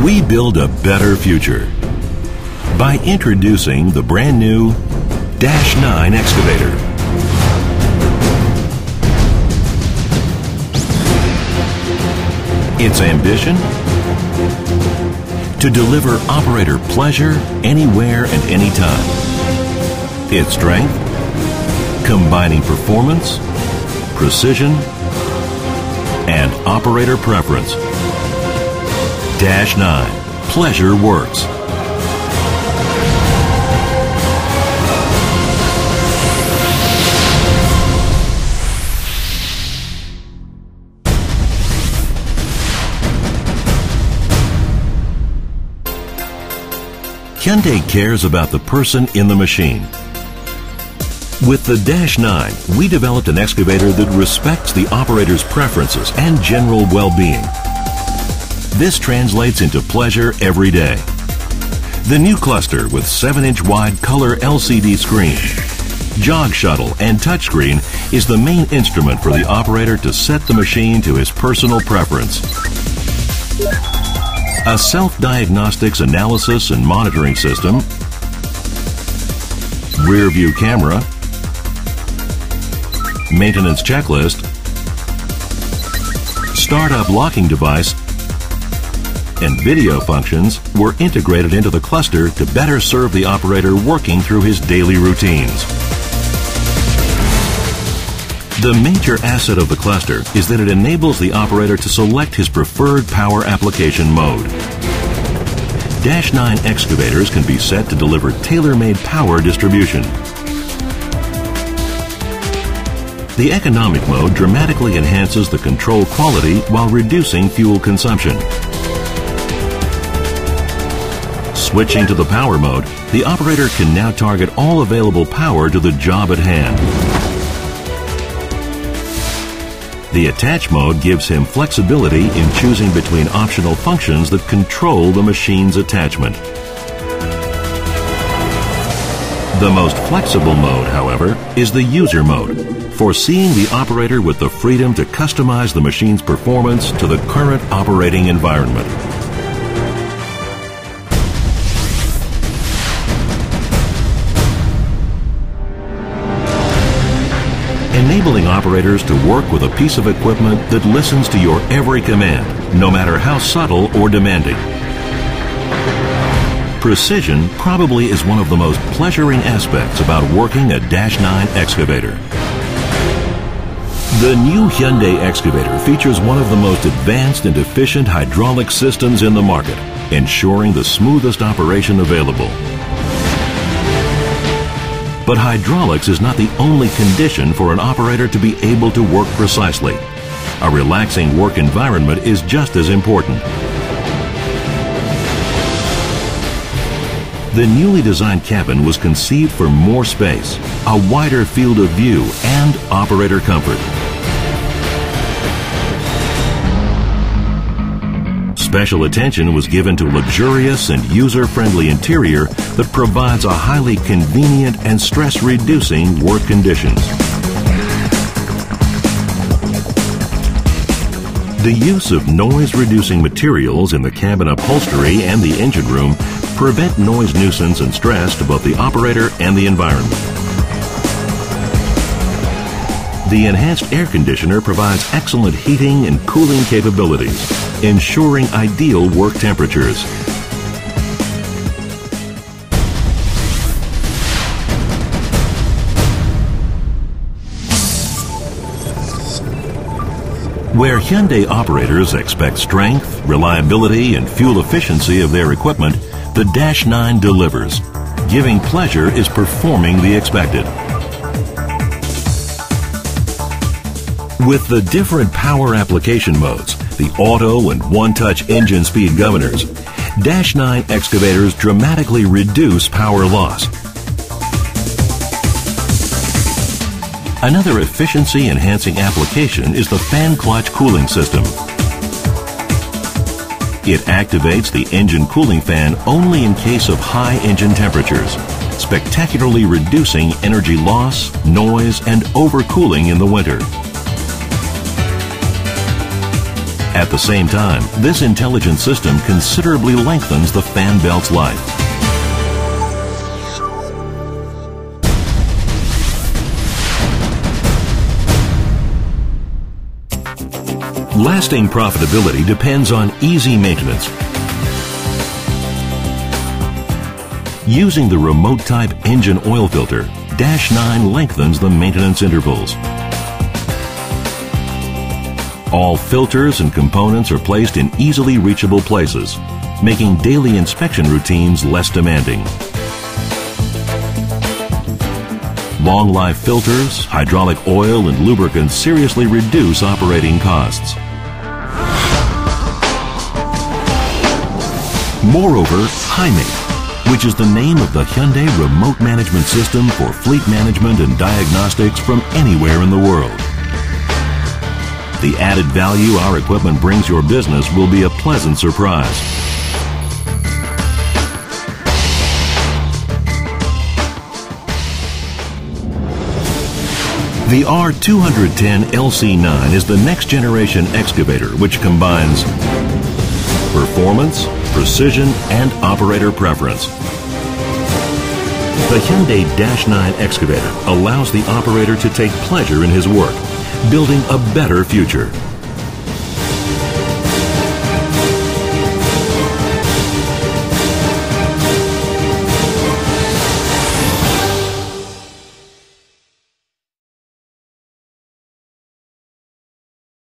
We build a better future by introducing the brand new Dash 9 Excavator. Its ambition? To deliver operator pleasure anywhere and anytime. Its strength? Combining performance, precision, and operator preference. Dash 9. Pleasure works. Hyundai cares about the person in the machine. With the Dash 9, we developed an excavator that respects the operator's preferences and general well-being. This translates into pleasure every day. The new cluster with 7-inch wide color LCD screen, jog shuttle, and touchscreen is the main instrument for the operator to set the machine to his personal preference. A self-diagnostics analysis and monitoring system, rear view camera, maintenance checklist, startup locking device, and video functions were integrated into the cluster to better serve the operator working through his daily routines. The major asset of the cluster is that it enables the operator to select his preferred power application mode. Dash 9 excavators can be set to deliver tailor-made power distribution. The economic mode dramatically enhances the control quality while reducing fuel consumption. Switching to the power mode, the operator can now target all available power to the job at hand. The attach mode gives him flexibility in choosing between optional functions that control the machine's attachment. The most flexible mode, however, is the user mode, foreseeing the operator with the freedom to customize the machine's performance to the current operating environment. Enabling operators to work with a piece of equipment that listens to your every command, no matter how subtle or demanding. Precision probably is one of the most pleasuring aspects about working a Dash 9 excavator. The new Hyundai Excavator features one of the most advanced and efficient hydraulic systems in the market, ensuring the smoothest operation available. But hydraulics is not the only condition for an operator to be able to work precisely. A relaxing work environment is just as important. The newly designed cabin was conceived for more space, a wider field of view, and operator comfort. Special attention was given to luxurious and user-friendly interior that provides a highly convenient and stress-reducing work conditions. The use of noise-reducing materials in the cabin upholstery and the engine room prevent noise nuisance and stress to both the operator and the environment. The enhanced air conditioner provides excellent heating and cooling capabilities, ensuring ideal work temperatures. Where Hyundai operators expect strength, reliability, and fuel efficiency of their equipment, the Dash 9 delivers. Giving pleasure is performing the expected. With the different power application modes, the auto and one-touch engine speed governors, Dash 9 excavators dramatically reduce power loss. Another efficiency-enhancing application is the fan clutch cooling system. It activates the engine cooling fan only in case of high engine temperatures, spectacularly reducing energy loss, noise, and overcooling in the winter. At the same time, this intelligent system considerably lengthens the fan belt's life. Lasting profitability depends on easy maintenance. Using the remote-type engine oil filter, Dash 9 lengthens the maintenance intervals. All filters and components are placed in easily reachable places, making daily inspection routines less demanding. Long-life filters, hydraulic oil, and lubricants seriously reduce operating costs. Moreover, HiMate, which is the name of the Hyundai remote management system for fleet management and diagnostics from anywhere in the world. The added value our equipment brings your business will be a pleasant surprise. The R210 LC9 is the next generation excavator which combines performance, precision, and operator preference. The Hyundai Dash 9 excavator allows the operator to take pleasure in his work, building a better future.